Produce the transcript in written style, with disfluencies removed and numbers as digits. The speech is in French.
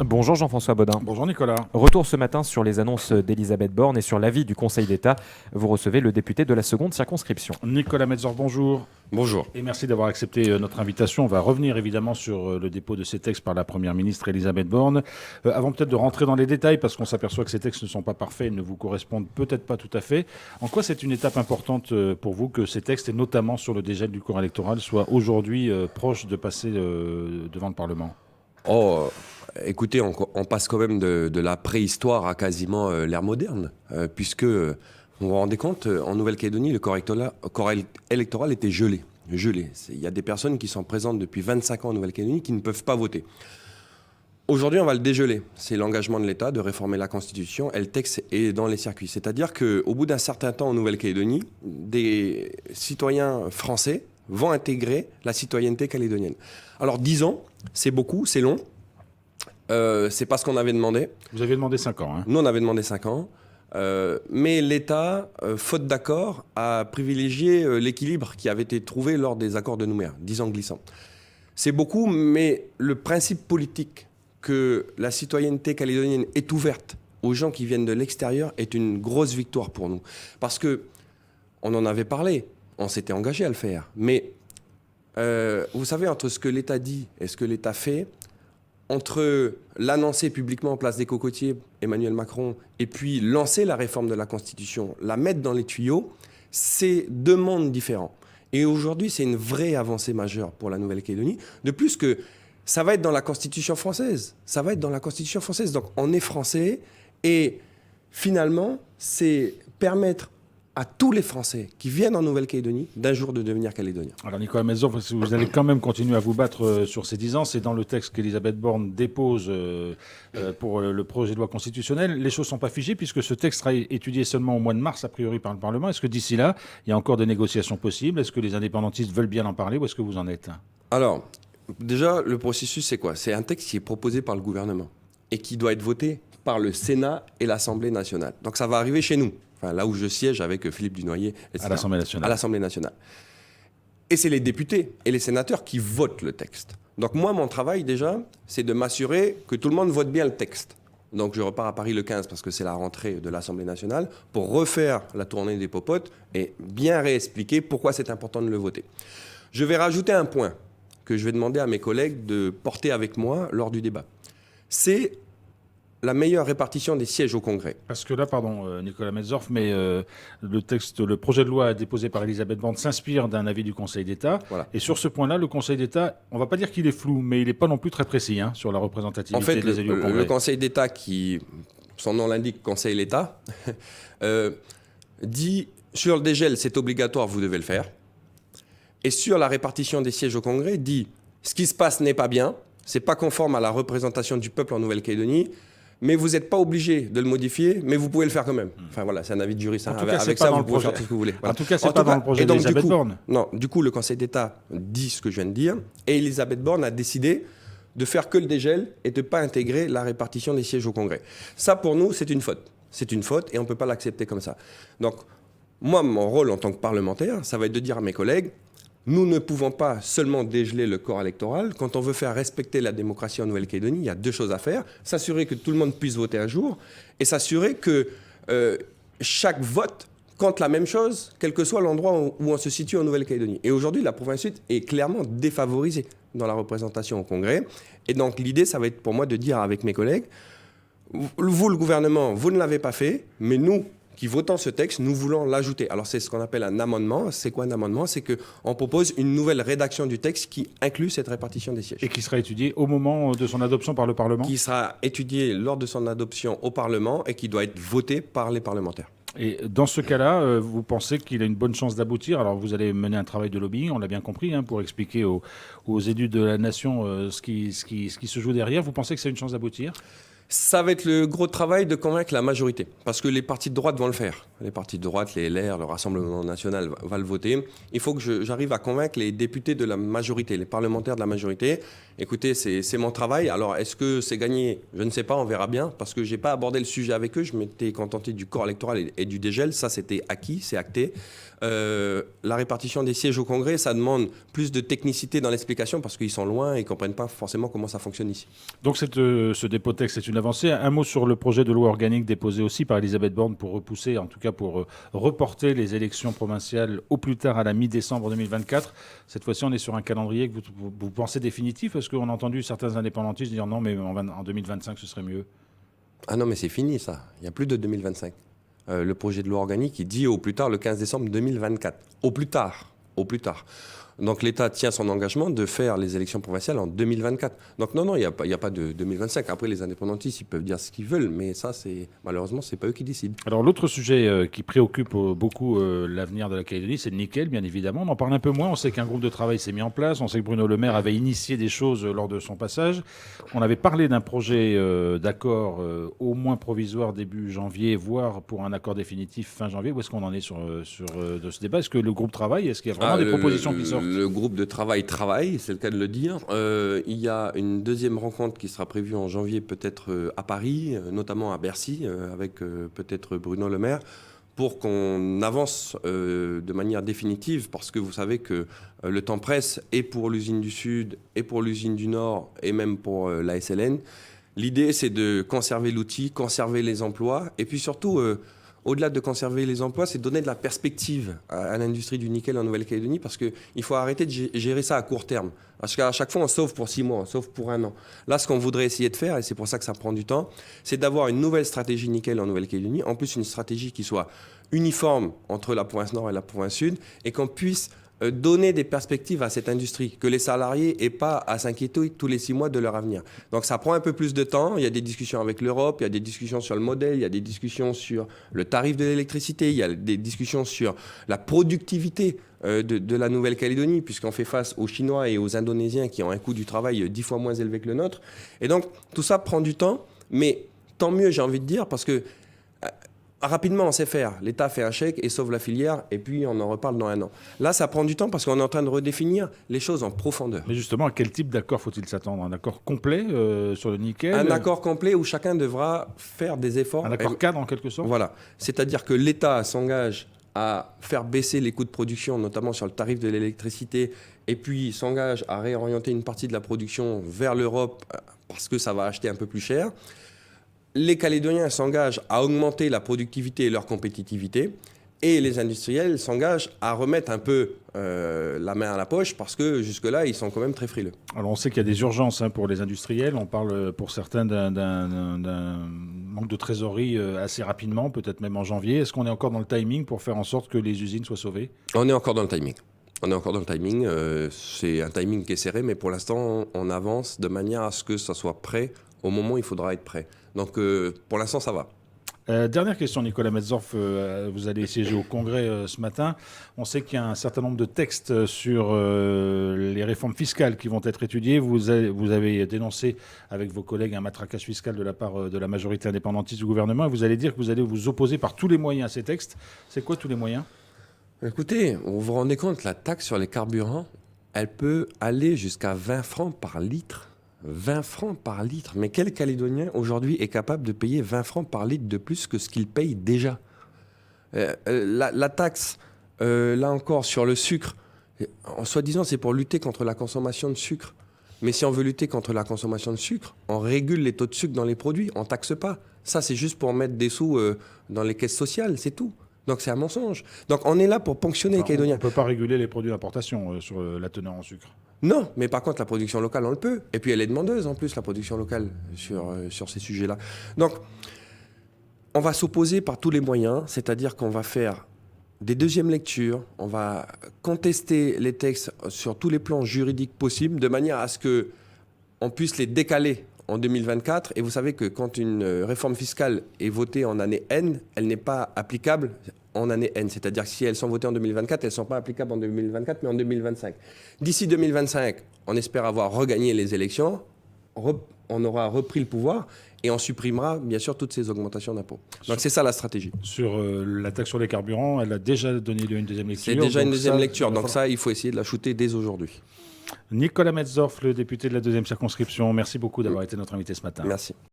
Bonjour Jean-François Bodin. Bonjour Nicolas. Retour ce matin sur les annonces d'Elisabeth Borne et sur l'avis du Conseil d'État. Vous recevez le député de la seconde circonscription. Nicolas Metzor, bonjour. Bonjour. Et merci d'avoir accepté notre invitation. On va revenir évidemment sur le dépôt de ces textes par la Première ministre Elisabeth Borne. Avant peut-être de rentrer dans les détails, parce qu'on s'aperçoit que ces textes ne sont pas parfaits et ne vous correspondent peut-être pas tout à fait. En quoi c'est une étape importante pour vous que ces textes, et notamment sur le dégel du corps électoral, soient aujourd'hui proches de passer devant le Parlement ? Écoutez, on passe quand même de la préhistoire à quasiment l'ère moderne, puisque, vous vous rendez compte, en Nouvelle-Calédonie, le corps électoral était gelé. Il y a des personnes qui sont présentes depuis 25 ans en Nouvelle-Calédonie qui ne peuvent pas voter. Aujourd'hui, on va le dégeler. C'est l'engagement de l'État de réformer la Constitution et le texte est dans les circuits. C'est-à-dire qu'au bout d'un certain temps en Nouvelle-Calédonie, des citoyens français vont intégrer la citoyenneté calédonienne. Alors 10 ans, c'est beaucoup, c'est long. C'est pas ce qu'on avait demandé. Vous avez demandé 5 ans. Nous, on avait demandé 5 ans. Mais l'État, faute d'accord, a privilégié l'équilibre qui avait été trouvé lors des accords de Nouméa, 10 ans glissants. C'est beaucoup, mais le principe politique que la citoyenneté calédonienne est ouverte aux gens qui viennent de l'extérieur est une grosse victoire pour nous. Parce que on en avait parlé, on s'était engagé à le faire. Mais vous savez, entre ce que l'État dit et ce que l'État fait, entre l'annoncer publiquement en place des cocotiers, Emmanuel Macron, et puis lancer la réforme de la Constitution, la mettre dans les tuyaux, c'est deux mondes différents. Et aujourd'hui, c'est une vraie avancée majeure pour la Nouvelle-Calédonie. De plus que ça va être dans la Constitution française. Ça va être dans la Constitution française. Donc on est français et finalement, c'est permettre à tous les Français qui viennent en Nouvelle-Calédonie d'un jour de devenir calédoniens. Alors Nicolas Metzor, vous allez quand même continuer à vous battre sur ces 10 ans. C'est dans le texte qu'Elisabeth Borne dépose pour le projet de loi constitutionnel. Les choses ne sont pas figées puisque ce texte sera étudié seulement au mois de mars, a priori, par le Parlement. Est-ce que d'ici là, il y a encore des négociations possibles ? Est-ce que les indépendantistes veulent bien en parler ? Où est-ce que vous en êtes ? Alors, déjà, le processus, c'est quoi ? C'est un texte qui est proposé par le gouvernement et qui doit être voté par le Sénat et l'Assemblée nationale. Donc ça va arriver chez nous. Enfin, là où je siège avec Philippe Dunoyer, etc. À l'Assemblée nationale. À l'Assemblée nationale. Et c'est les députés et les sénateurs qui votent le texte. Donc moi, mon travail déjà, c'est de m'assurer que tout le monde vote bien le texte. Donc je repars à Paris le 15 parce que c'est la rentrée de l'Assemblée nationale pour refaire la tournée des popotes et bien réexpliquer pourquoi c'est important de le voter. Je vais rajouter un point que je vais demander à mes collègues de porter avec moi lors du débat. C'est la meilleure répartition des sièges au Congrès. Parce que là, pardon, Nicolas Metzor, mais le projet de loi déposé par Elisabeth Borne s'inspire d'un avis du Conseil d'État. Voilà. Et sur ce point-là, le Conseil d'État, on ne va pas dire qu'il est flou, mais il n'est pas non plus très précis sur la représentativité des élus au Congrès. Le Conseil d'État, qui, son nom l'indique, Conseil d'État, dit sur le dégel, c'est obligatoire, vous devez le faire. Et sur la répartition des sièges au Congrès, dit ce qui se passe n'est pas bien, c'est pas conforme à la représentation du peuple en Nouvelle-Calédonie. Mais vous n'êtes pas obligé de le modifier, mais vous pouvez le faire quand même. Enfin voilà, c'est un avis de juriste. En tout cas, avec c'est ça, pas vous dans pouvez le faire tout ce que vous voulez. Voilà. En tout cas, c'est pas dans le projet d'Elisabeth Borne. Non, du coup, le Conseil d'État dit ce que je viens de dire, et Elisabeth Borne a décidé de faire que le dégel et de ne pas intégrer la répartition des sièges au Congrès. Ça, pour nous, c'est une faute. C'est une faute, et on ne peut pas l'accepter comme ça. Donc, moi, mon rôle en tant que parlementaire, ça va être de dire à mes collègues, nous ne pouvons pas seulement dégeler le corps électoral. Quand on veut faire respecter la démocratie en Nouvelle-Calédonie, il y a deux choses à faire. S'assurer que tout le monde puisse voter un jour et s'assurer que chaque vote compte la même chose, quel que soit l'endroit où on se situe en Nouvelle-Calédonie. Et aujourd'hui, la province sud est clairement défavorisée dans la représentation au Congrès. Et donc l'idée, ça va être pour moi de dire avec mes collègues, vous, le gouvernement, vous ne l'avez pas fait, mais nous, qui votons ce texte, nous voulons l'ajouter. Alors c'est ce qu'on appelle un amendement. C'est quoi un amendement ? C'est qu'on propose une nouvelle rédaction du texte qui inclut cette répartition des sièges. Et qui sera étudiée au moment de son adoption par le Parlement ? Qui sera étudiée lors de son adoption au Parlement et qui doit être votée par les parlementaires. Et dans ce cas-là, vous pensez qu'il a une bonne chance d'aboutir ? Alors vous allez mener un travail de lobbying, on l'a bien compris, pour expliquer aux élus de la nation ce qui se joue derrière. Vous pensez que c'est une chance d'aboutir ? Ça va être le gros travail de convaincre la majorité, parce que les partis de droite vont le faire. Les partis de droite, les LR, le Rassemblement national va le voter. Il faut que j'arrive à convaincre les députés de la majorité, les parlementaires de la majorité. Écoutez, c'est mon travail. Alors, est-ce que c'est gagné? Je ne sais pas, on verra bien, parce que je n'ai pas abordé le sujet avec eux. Je m'étais contenté du corps électoral et du dégel. Ça, c'était acquis, c'est acté. La répartition des sièges au Congrès, ça demande plus de technicité dans l'explication, parce qu'ils sont loin et ils ne comprennent pas forcément comment ça fonctionne ici. Donc ce dépôt de texte, c'est une avancée. Un mot sur le projet de loi organique déposé aussi par Elisabeth Borne pour repousser, en tout cas pour reporter les élections provinciales au plus tard à la mi-décembre 2024. Cette fois-ci, on est sur un calendrier que vous pensez définitif? Parce qu'on a entendu certains indépendantistes dire non, mais en 2025, ce serait mieux. Ah non, mais c'est fini ça. Il n'y a plus de 2025. Le projet de loi organique, il dit au plus tard le 15 décembre 2024. Au plus tard. Au plus tard. Donc l'État tient son engagement de faire les élections provinciales en 2024. Donc non, il n'y a pas de 2025. Après, les indépendantistes, ils peuvent dire ce qu'ils veulent, mais ça, malheureusement, ce n'est pas eux qui décident. Alors l'autre sujet qui préoccupe beaucoup l'avenir de la Calédonie, c'est le nickel, bien évidemment. On en parle un peu moins. On sait qu'un groupe de travail s'est mis en place. On sait que Bruno Le Maire avait initié des choses lors de son passage. On avait parlé d'un projet d'accord au moins provisoire début janvier, voire pour un accord définitif fin janvier. Où est-ce qu'on en est de ce débat? Est-ce que le groupe travaille? Est-ce qu'il y a vraiment des propositions qui sortent? Le groupe de travaille, c'est le cas de le dire. Il y a une deuxième rencontre qui sera prévue en janvier, peut-être à Paris, notamment à Bercy, avec peut-être Bruno Le Maire, pour qu'on avance de manière définitive, parce que vous savez que le temps presse, et pour l'usine du Sud, et pour l'usine du Nord, et même pour la SLN. L'idée, c'est de conserver l'outil, conserver les emplois, et puis surtout... au-delà de conserver les emplois, c'est donner de la perspective à l'industrie du nickel en Nouvelle-Calédonie, parce qu'il faut arrêter de gérer ça à court terme. Parce qu'à chaque fois, on sauve pour 6 mois, on sauve pour 1 an. Là, ce qu'on voudrait essayer de faire, et c'est pour ça que ça prend du temps, c'est d'avoir une nouvelle stratégie nickel en Nouvelle-Calédonie, en plus une stratégie qui soit uniforme entre la province Nord et la province Sud, et qu'on puisse donner des perspectives à cette industrie, que les salariés n'aient pas à s'inquiéter tous les 6 mois de leur avenir. Donc ça prend un peu plus de temps, il y a des discussions avec l'Europe, il y a des discussions sur le modèle, il y a des discussions sur le tarif de l'électricité, il y a des discussions sur la productivité de la Nouvelle-Calédonie, puisqu'on fait face aux Chinois et aux Indonésiens qui ont un coût du travail 10 fois moins élevé que le nôtre. Et donc tout ça prend du temps, mais tant mieux j'ai envie de dire, parce que rapidement, on sait faire. L'État fait un chèque et sauve la filière, et puis on en reparle dans 1 an. Là, ça prend du temps parce qu'on est en train de redéfinir les choses en profondeur. Mais justement, à quel type d'accord faut-il s'attendre? Un accord complet sur le nickel? Un accord complet où chacun devra faire des efforts. Un accord cadre, en quelque sorte? Voilà. C'est-à-dire que l'État s'engage à faire baisser les coûts de production, notamment sur le tarif de l'électricité, et puis s'engage à réorienter une partie de la production vers l'Europe parce que ça va acheter un peu plus cher. Les Calédoniens s'engagent à augmenter la productivité et leur compétitivité, et les industriels s'engagent à remettre un peu la main à la poche, parce que jusque-là, ils sont quand même très frileux. Alors on sait qu'il y a des urgences pour les industriels. On parle pour certains d'un manque de trésorerie assez rapidement, peut-être même en janvier. Est-ce qu'on est encore dans le timing pour faire en sorte que les usines soient sauvées? On est encore dans le timing. C'est un timing qui est serré, mais pour l'instant, on avance de manière à ce que ça soit prêt au moment où il faudra être prêt. Donc, pour l'instant, ça va. Dernière question, Nicolas Metzdorf. Vous allez siéger au Congrès ce matin. On sait qu'il y a un certain nombre de textes sur les réformes fiscales qui vont être étudiées. Vous avez dénoncé avec vos collègues un matraquage fiscal de la part de la majorité indépendantiste du gouvernement, et vous allez dire que vous allez vous opposer par tous les moyens à ces textes. C'est quoi tous les moyens? Écoutez, vous vous rendez compte, la taxe sur les carburants, elle peut aller jusqu'à 20 francs par litre. 20 francs par litre. Mais quel Calédonien aujourd'hui est capable de payer 20 francs par litre de plus que ce qu'il paye déjà? La taxe, là encore, sur le sucre, en soi-disant, c'est pour lutter contre la consommation de sucre. Mais si on veut lutter contre la consommation de sucre, on régule les taux de sucre dans les produits, on ne taxe pas. Ça, c'est juste pour mettre des sous dans les caisses sociales, c'est tout. Donc c'est un mensonge. Donc on est là pour ponctionner les Calédoniens. On ne peut pas réguler les produits d'importation sur la teneur en sucre. Non, mais par contre la production locale, on le peut. Et puis elle est demandeuse en plus, la production locale, sur ces sujets-là. Donc on va s'opposer par tous les moyens, c'est-à-dire qu'on va faire des deuxièmes lectures, on va contester les textes sur tous les plans juridiques possibles, de manière à ce qu'on puisse les décaler en 2024. Et vous savez que quand une réforme fiscale est votée en année N, elle n'est pas applicable en année N. C'est-à-dire que si elles sont votées en 2024, elles ne sont pas applicables en 2024, mais en 2025. D'ici 2025, on espère avoir regagné les élections. on aura repris le pouvoir et on supprimera bien sûr toutes ces augmentations d'impôts. Donc c'est ça la stratégie. Sur la taxe sur les carburants, elle a déjà donné lieu à une deuxième lecture. C'est déjà une deuxième lecture, donc voilà. ça, il faut essayer de la shooter dès aujourd'hui. Nicolas Metzdorf, le député de la 2e circonscription, merci beaucoup d'avoir été notre invité ce matin. Merci.